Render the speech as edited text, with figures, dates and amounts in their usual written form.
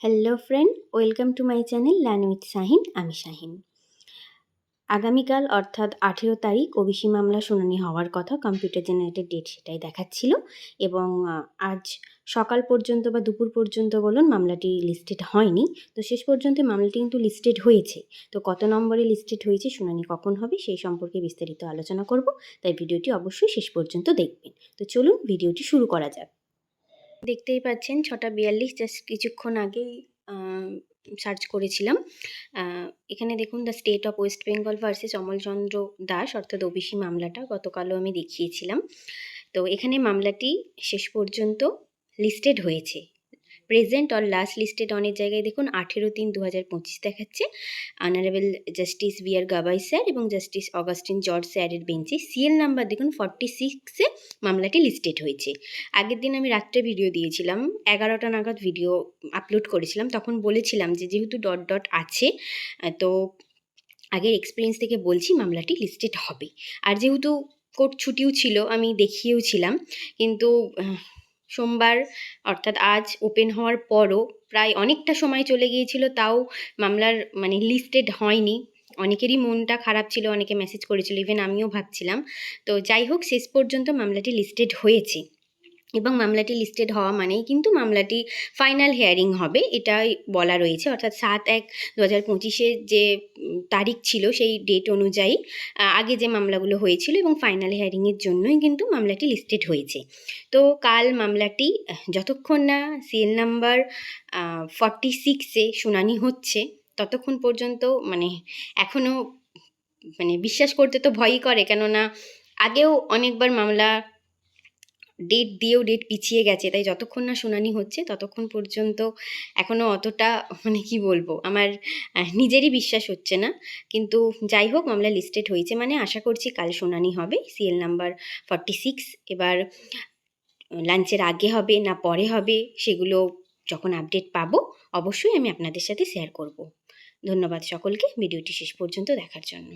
Hello friend, welcome to my channel learn with Shahin. আমি শাহিন। আগামীকাল অর্থাৎ 18 তারিখ ওবিসি মামলা শুনানি হওয়ার কথা, কম্পিউটার জেনারেটেড ডেট সেটাই দেখাচ্ছিল এবং আজ সকাল পর্যন্ত বা দুপুর পর্যন্ত বলুন মামলাটি লিস্টেড হয়নি। তো শেষ পর্যন্ত মামলাটি কিন্তু লিস্টেড হয়েছে। তো কত নম্বরে লিস্টেড হয়েছে, শুনানি কখন হবে সেই সম্পর্কে বিস্তারিত আলোচনা করব, তাই ভিডিওটি অবশ্যই শেষ পর্যন্ত দেখবেন। তো চলুন ভিডিওটি শুরু করা যাক। দেখতেই পাচ্ছেন 6:42, জাস্ট কিছুক্ষণ আগেই সার্চ করেছিলাম। এখানে দেখুন the state of West Bengal versus Amalchandra Das অর্থাৎ ওবিসি মামলাটা গতকালও আমি দেখিয়েছিলাম। তো এখানে মামলাটি শেষ পর্যন্ত লিস্টেড হয়েছে। প্রেজেন্ট অর লাস্ট লিস্টেড অনের জায়গায় দেখুন 18/3/2025 দেখাচ্ছে। অনারেবল জাস্টিস বি আর গাবাই স্যার এবং জাস্টিস অগাস্টিন জর্জ স্যারের বেঞ্চে সিএল নাম্বার দেখুন 46-এ মামলাটি লিস্টেড হয়েছে। আগের দিন আমি রাত্রে ভিডিও দিয়েছিলাম, 11টা নাগাদ ভিডিও আপলোড করেছিলাম। তখন বলেছিলাম যে যেহেতু ডট ডট আছে, তো আগের এক্সপিরিয়েন্স থেকে বলছি মামলাটি লিস্টেড হবে। আর যেহেতু কোর্ট ছুটিও ছিল, আমি দেখিয়েওছিলাম, কিন্তু সোমবার অর্থাৎ আজ ওপেন হওয়ার পরও প্রায় অনেকটা সময় চলে গিয়েছিল, তাও মামলার লিস্টেড হয়নি। অনেকেরই মনটা খারাপ ছিল, অনেকে মেসেজ করেছিল, ইভেন আমিও ভাবছিলাম। তো যাই হোক, শেষ পর্যন্ত মামলাটি লিস্টেড হয়েছে এবং মামলাটি লিস্টেড হওয়া মানেই কিন্তু মামলাটি ফাইনাল হিয়ারিং হবে, এটাই বলা রয়েছে। অর্থাৎ 7/1/2025 যে তারিখ ছিল সেই ডেট অনুযায়ী আগে যে মামলাগুলো হয়েছিল এবং ফাইনাল হিয়ারিংয়ের জন্যই কিন্তু মামলাটি লিস্টেড হয়েছে। তো কাল মামলাটি যতক্ষণ না সিএল নাম্বার 46-এ শুনানি হচ্ছে ততক্ষণ পর্যন্ত এখনও বিশ্বাস করতে তো ভয়ই করে, কেননা আগেও অনেকবার মামলা ডেট দিয়েও ডেট পিছিয়ে গেছে। তাই যতক্ষণ না শুনানি হচ্ছে ততক্ষণ পর্যন্ত এখনও অতটা কি বলবো, আমার নিজেরই বিশ্বাস হচ্ছে না। কিন্তু যাই হোক, মামলা লিস্টেড হয়েছে মানে আশা করছি কাল শুনানি হবে। সিএল নাম্বার 46 এবার লাঞ্চের আগে হবে না পরে হবে, সেগুলো যখন আপডেট পাবো অবশ্যই আমি আপনাদের সাথে শেয়ার করব। ধন্যবাদ সকলকে ভিডিওটি শেষ পর্যন্ত দেখার জন্য।